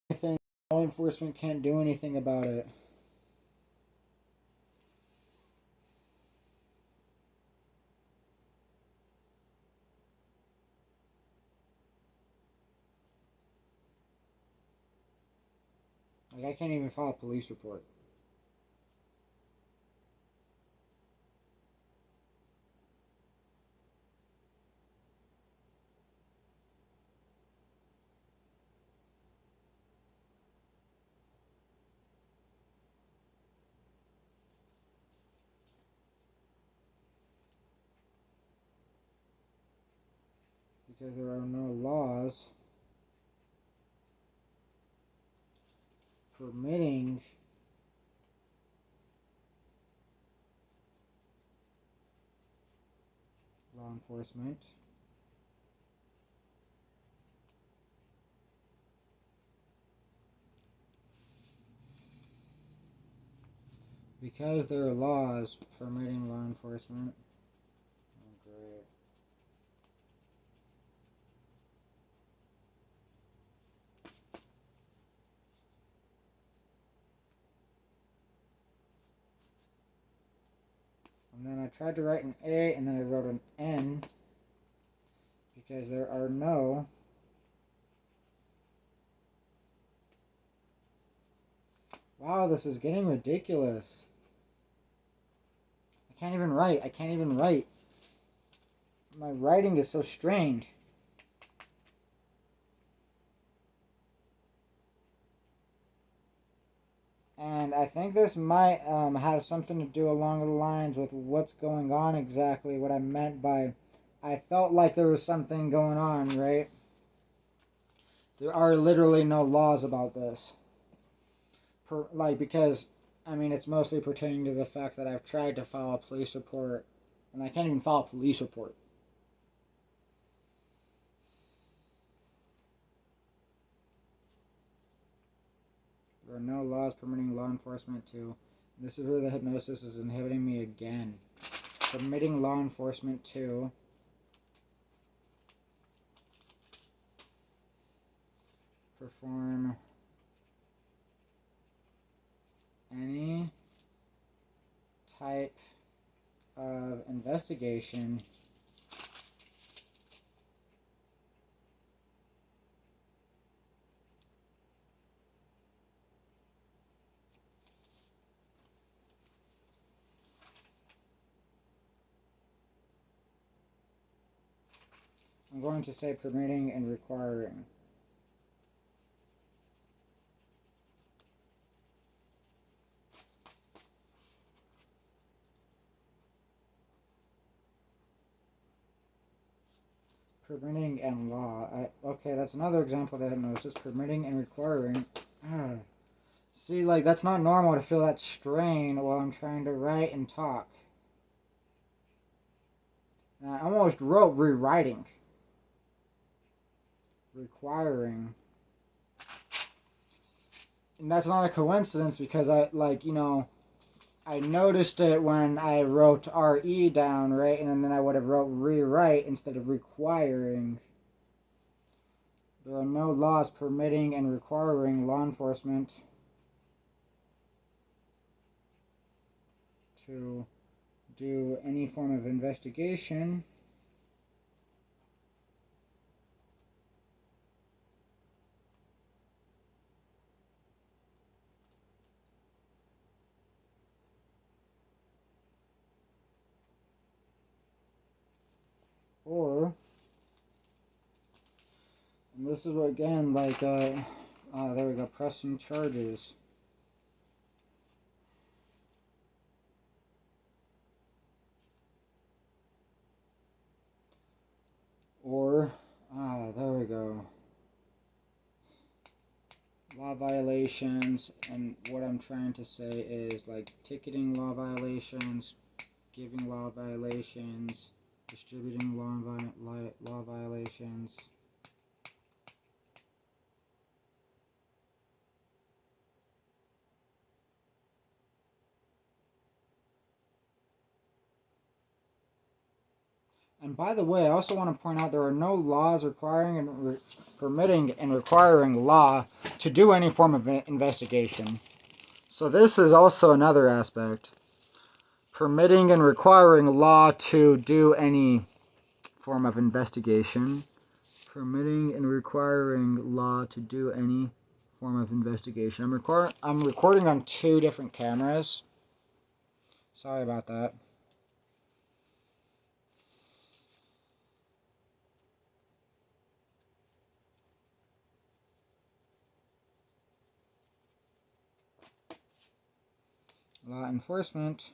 Anything, law enforcement can't do anything about it. Like, I can't even file a police report. Because there are no laws permitting law enforcement because there are laws permitting law enforcement. Oh, great. And then I tried to write an A and then I wrote an N because there are no wow, this is getting ridiculous. I can't even write. I can't even write. My writing is so strange. And I think this might have something to do along the lines with what's going on exactly. What I meant by I felt like there was something going on, right? There are literally no laws about this. Because, I mean, it's mostly pertaining to the fact that I've tried to file a police report and I can't even file a police report. There are no laws permitting law enforcement to. This is where the hypnosis is inhibiting me again. Permitting law enforcement to perform any type of investigation I'm going to say permitting and requiring. Permitting and law. Okay, that's another example of hypnosis. Permitting and requiring. Ah. See, like, that's not normal to feel that strain while I'm trying to write and talk. And I almost wrote rewriting. Requiring. And that's not a coincidence because I noticed it when I wrote RE down, right? And then I would have wrote rewrite instead of requiring. There are no laws permitting and requiring law enforcement to do any form of investigation or, and this is what again, there we go, pressing charges. Or, there we go. Law violations, and what I'm trying to say is like ticketing law violations, giving law violations, distributing law violations. And by the way, I also want to point out there are no laws requiring and permitting and requiring law to do any form of investigation. So this is also another aspect. Permitting and requiring law to do any form of investigation. Permitting and requiring law to do any form of investigation. I'm recording on 2 different cameras. Sorry about that. Law enforcement.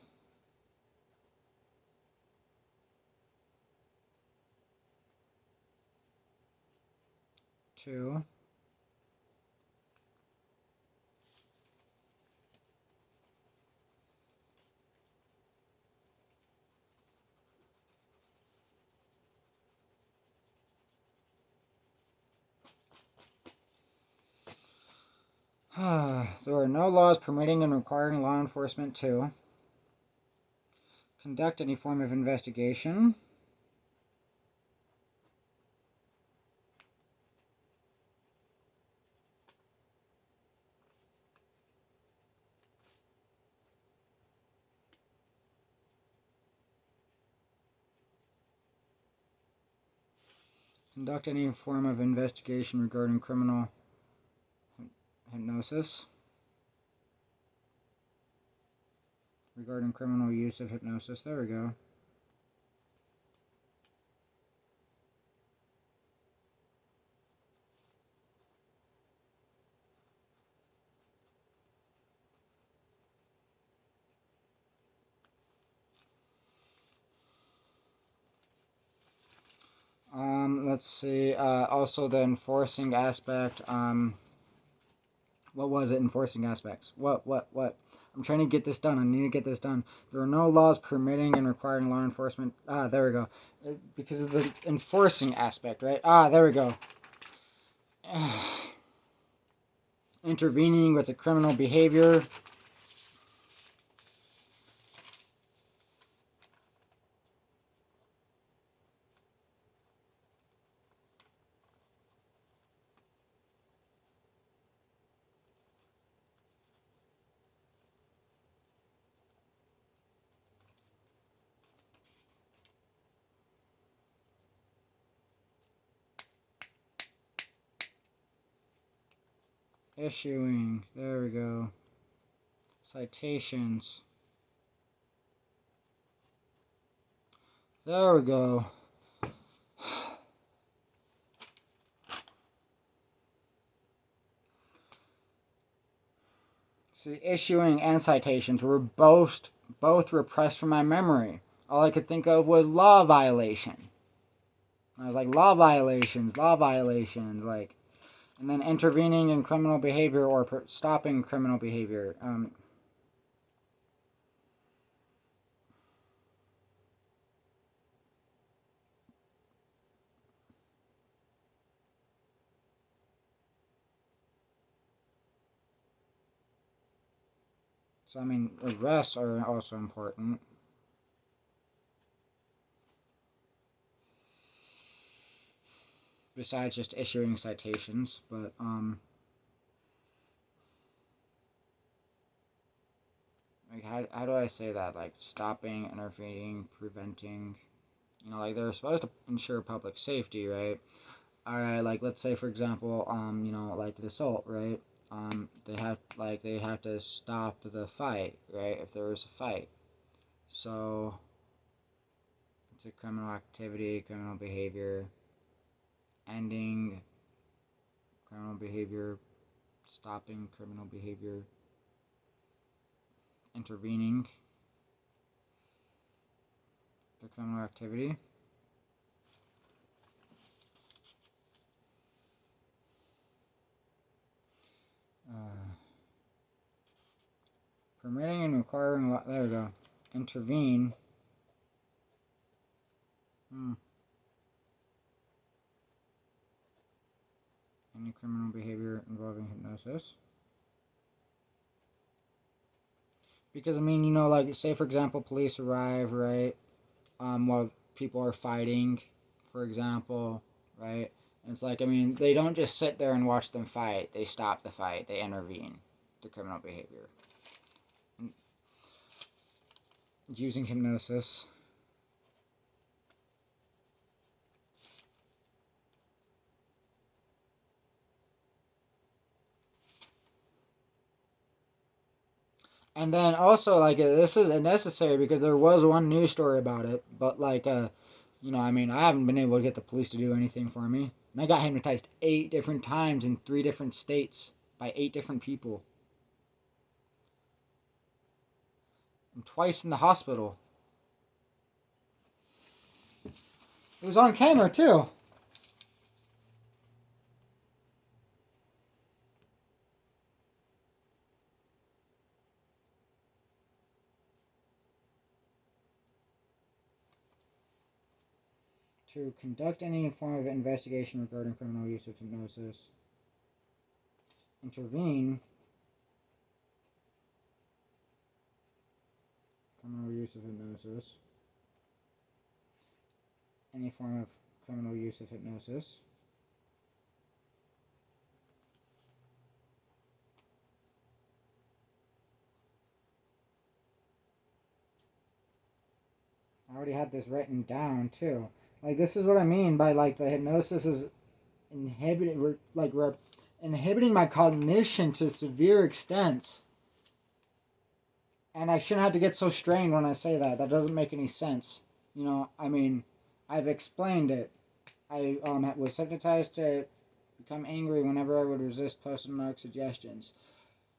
2. There are no laws permitting and requiring law enforcement to conduct any form of investigation. Conduct any form of investigation regarding criminal hypnosis. Regarding criminal use of hypnosis. There we go. Let's see. Also, the enforcing aspect. What was it? Enforcing aspects. What? I'm trying to get this done. I need to get this done. There are no laws permitting and requiring law enforcement. There we go. Because of the enforcing aspect, right? There we go. Intervening with the criminal behavior. Issuing. There we go. Citations. There we go. See, issuing and citations were both repressed from my memory. All I could think of was law violation. I was like, law violations, like, and then intervening in criminal behavior or stopping criminal behavior. So, I mean, arrests are also important. Besides just issuing citations, but, like, how do I say that? Like, stopping, intervening, preventing, like, they're supposed to ensure public safety, right? Alright, like, let's say, for example, like, an assault, right? They have to stop the fight, right? If there was a fight. So, it's a criminal activity, criminal behavior, ending criminal behavior, stopping criminal behavior, intervening the criminal activity. Permitting and requiring, there we go, intervene. Any criminal behavior involving hypnosis. Because, I mean, like, say, for example, police arrive, right? Well, people are fighting, for example, right? And it's like, I mean, they don't just sit there and watch them fight. They stop the fight. They intervene to criminal behavior. Using hypnosis. And then also, like, this is necessary because there was one news story about it, but, like, you know, I mean, I haven't been able to get the police to do anything for me. And I got hypnotized 8 different times in 3 different states by 8 different people. And twice in the hospital. It was on camera, too. To conduct any form of investigation regarding criminal use of hypnosis. Intervene. Criminal use of hypnosis. Any form of criminal use of hypnosis. I already had this written down too. Like, this is what I mean by, like, the hypnosis is inhibiting, like, we're inhibiting my cognition to severe extents. And I shouldn't have to get so strained when I say that. That doesn't make any sense. You know, I mean, I've explained it. I was hypnotized to become angry whenever I would resist post-hypnotic suggestions.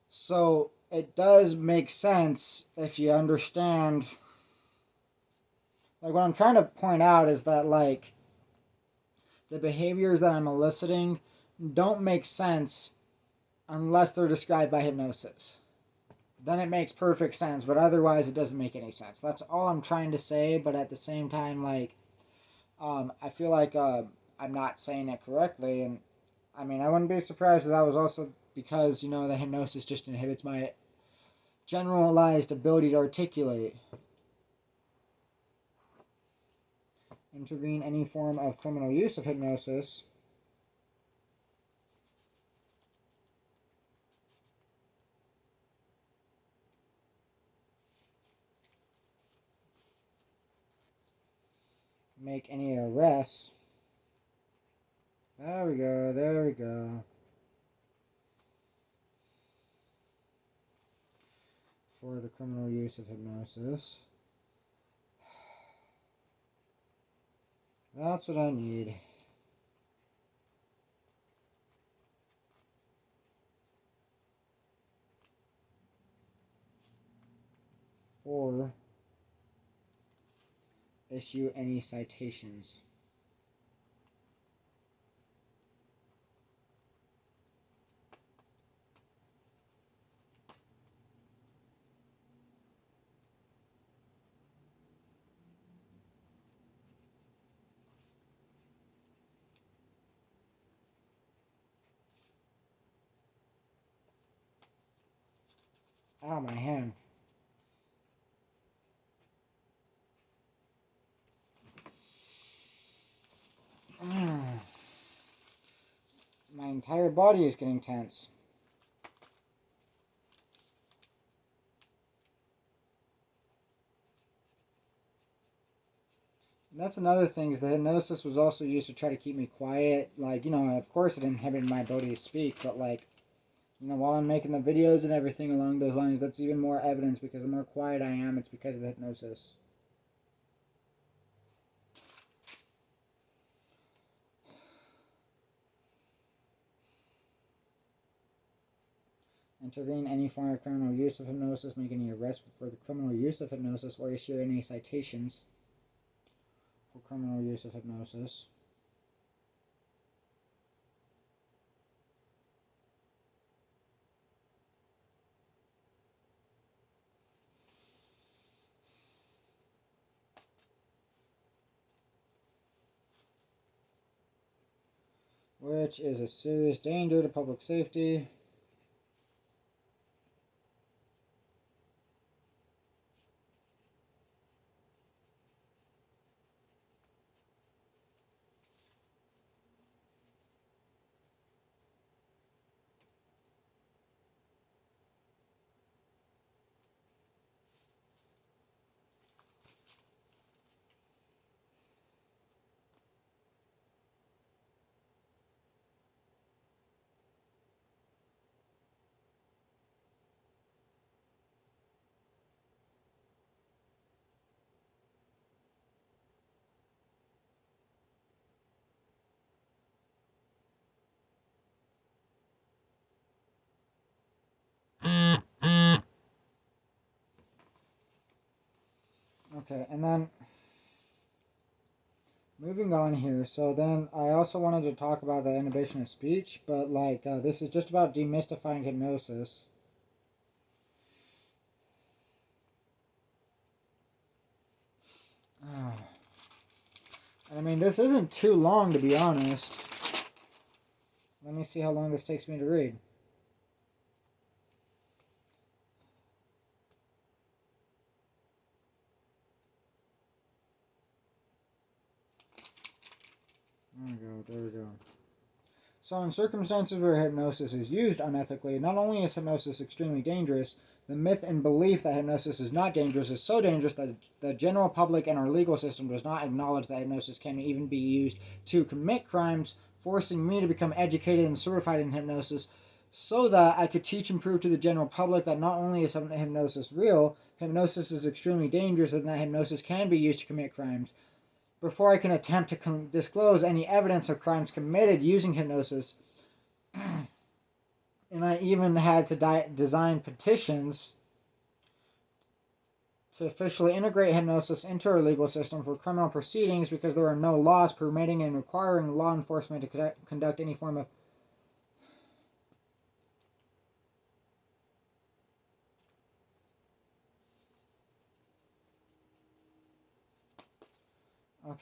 So it does make sense if you understand. Like, what I'm trying to point out is that, like, the behaviors that I'm eliciting don't make sense unless they're described by hypnosis. Then it makes perfect sense, but otherwise it doesn't make any sense. That's all I'm trying to say, but at the same time, like, I feel like I'm not saying it correctly, and I mean, I wouldn't be surprised if that was also because, you know, the hypnosis just inhibits my generalized ability to articulate. Intervene any form of criminal use of hypnosis. Make any arrests. There we go, there we go. For the criminal use of hypnosis. That's what I need. Or issue any citations. Ow, my hand. My entire body is getting tense. And that's another thing, is the hypnosis was also used to try to keep me quiet. Like, you know, of course it inhibited my ability to speak, but, like, you know, while I'm making the videos and everything along those lines, that's even more evidence, because the more quiet I am, it's because of the hypnosis. Intervene any form of criminal use of hypnosis, make any arrest for the criminal use of hypnosis, or issue any citations for criminal use of hypnosis. Which is a serious danger to public safety. Okay, and then moving on here. So then I also wanted to talk about the inhibition of speech, but like this is just about demystifying hypnosis. And I mean, this isn't too long, to be honest. Let me see how long this takes me to read. There we go. So in circumstances where hypnosis is used unethically, not only is hypnosis extremely dangerous, the myth and belief that hypnosis is not dangerous is so dangerous that the general public and our legal system does not acknowledge that hypnosis can even be used to commit crimes, forcing me to become educated and certified in hypnosis so that I could teach and prove to the general public that not only is hypnosis real, hypnosis is extremely dangerous and that hypnosis can be used to commit crimes. Before I can attempt to disclose any evidence of crimes committed using hypnosis, and I even had to design petitions to officially integrate hypnosis into our legal system for criminal proceedings because there are no laws permitting and requiring law enforcement to conduct any form of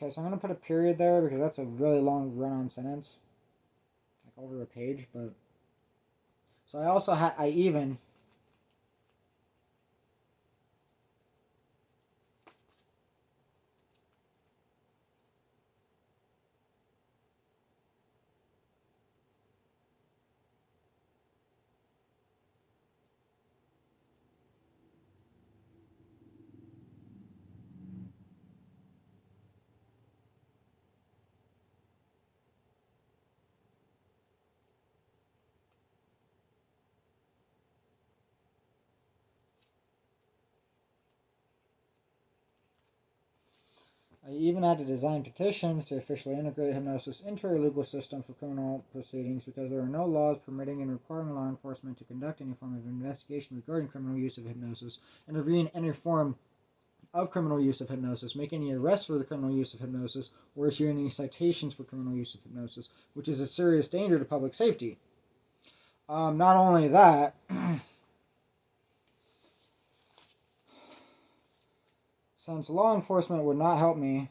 Okay, so I'm going to put a period there because that's a really long run-on sentence. Like over a page, but... So I also had... I even had to design petitions to officially integrate hypnosis into our legal system for criminal proceedings because there are no laws permitting and requiring law enforcement to conduct any form of investigation regarding criminal use of hypnosis, intervene in any form of criminal use of hypnosis, make any arrests for the criminal use of hypnosis, or issue any citations for criminal use of hypnosis, which is a serious danger to public safety. Not only that, since law enforcement would not help me,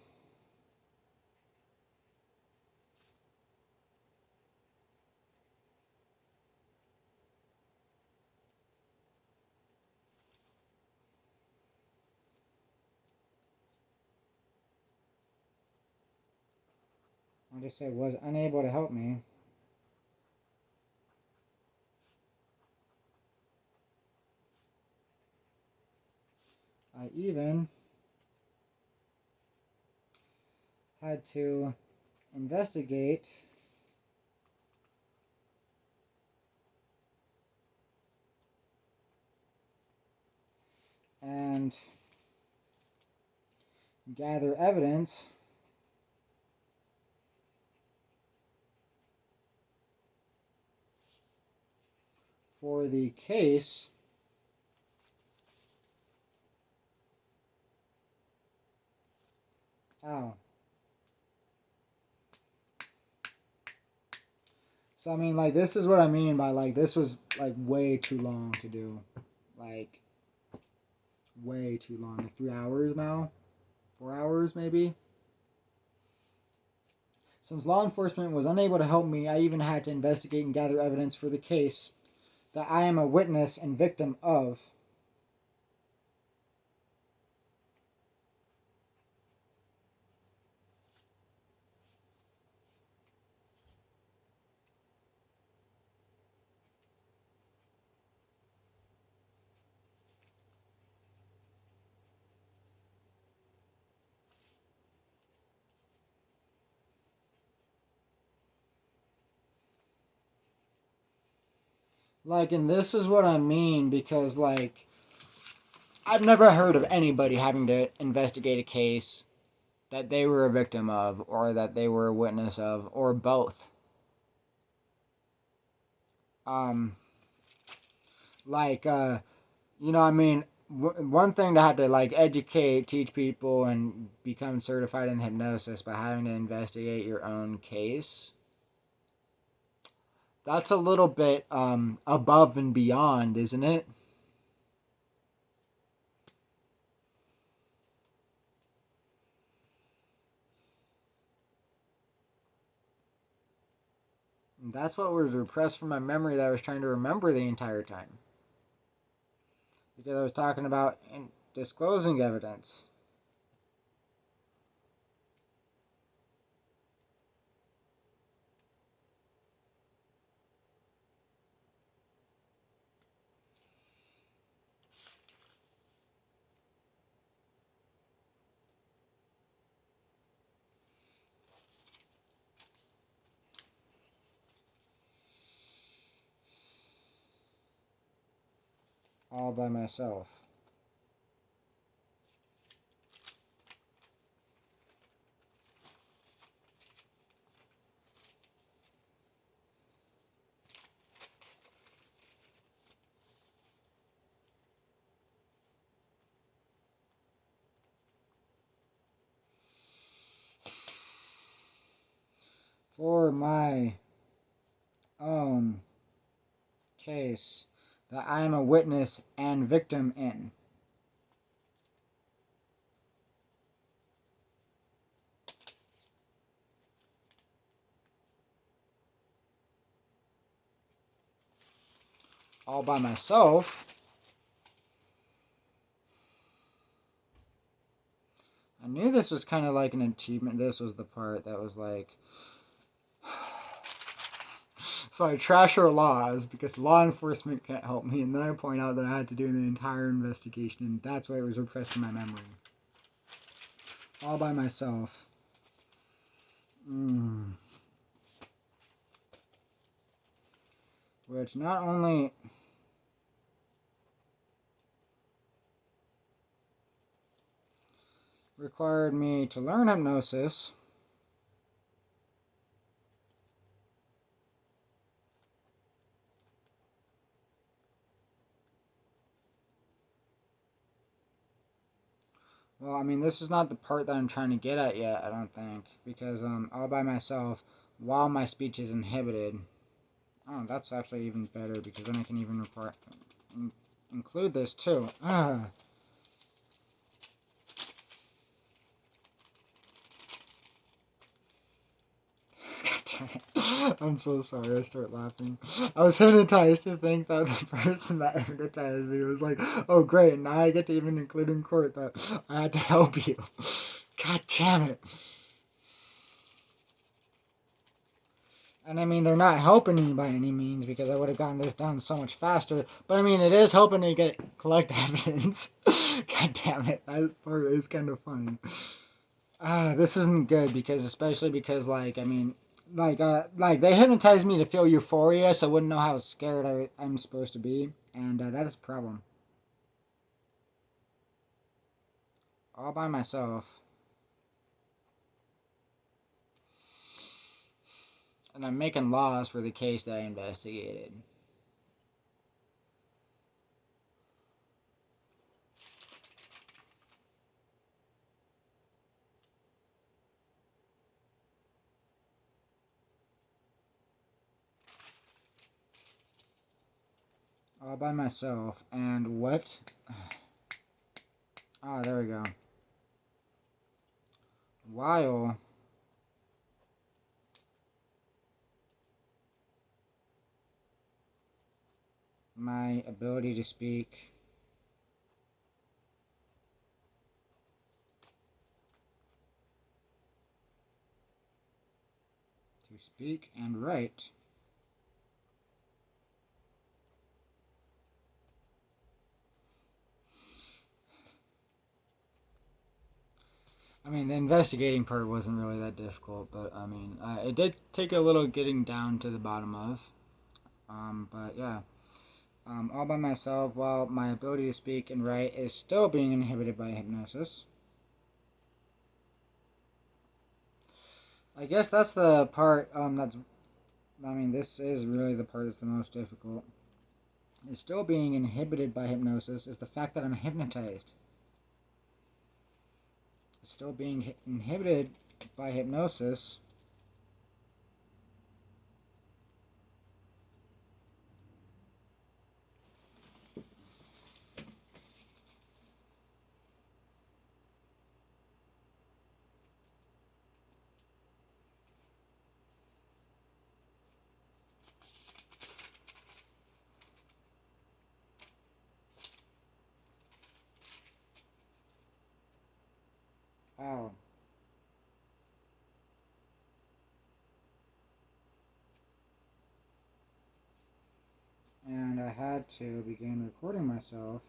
I'll just say was unable to help me. I even had to investigate and gather evidence for the case So I mean, like, this is what I mean by, like, this was like way too long to do. Like, way too long. Like 3 hours now? 4 hours maybe? Since law enforcement was unable to help me, I even had to investigate and gather evidence for the case that I am a witness and victim of. Like, and this is what I mean because, like, I've never heard of anybody having to investigate a case that they were a victim of or that they were a witness of or both. Like, you know, I mean, one thing to have to like educate, teach people, and become certified in hypnosis, but having to investigate your own case, that's a little bit above and beyond, isn't it? And that's what was repressed from my memory that I was trying to remember the entire time. Because I was talking about disclosing evidence. All by myself. For my own case that I am a witness and victim in. All by myself. I knew this was kind of like an achievement. This was the part that was like, so I trash our laws because law enforcement can't help me, and then I point out that I had to do the entire investigation, and that's why it was repressed in my memory. All by myself. Which not only required me to learn hypnosis, well, I mean, this is not the part that I'm trying to get at yet, I don't think, because all by myself while my speech is inhibited. Oh, that's actually even better because then I can even include this too. I'm so sorry, I start laughing. I was hypnotized to think that the person that hypnotized me was like, oh great, now I get to even include in court that I had to help you. God damn it. And I mean, they're not helping me by any means because I would have gotten this done so much faster. But I mean, it is helping me collect evidence. God damn it, that part is kind of funny. This isn't good because, especially because, like, I mean, like they hypnotized me to feel euphoria, so I wouldn't know how scared I'm supposed to be, and that is a problem. All by myself, and I'm making laws for the case that I investigated. All by myself, and what? Ah, there we go. While my ability to speak and write I mean, the investigating part wasn't really that difficult, but I mean, it did take a little getting down to the bottom of. But yeah, all by myself while my ability to speak and write is still being inhibited by hypnosis. I guess that's the part I mean, this is really the part that's the most difficult. is still being inhibited by hypnosis is the fact that I'm hypnotized. It's still being inhibited by hypnosis. Ow. And I had to begin recording myself.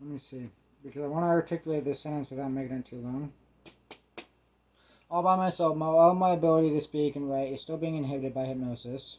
Let me see, because I want to articulate this sentence without making it too long. All by myself, all my ability to speak and write is still being inhibited by hypnosis.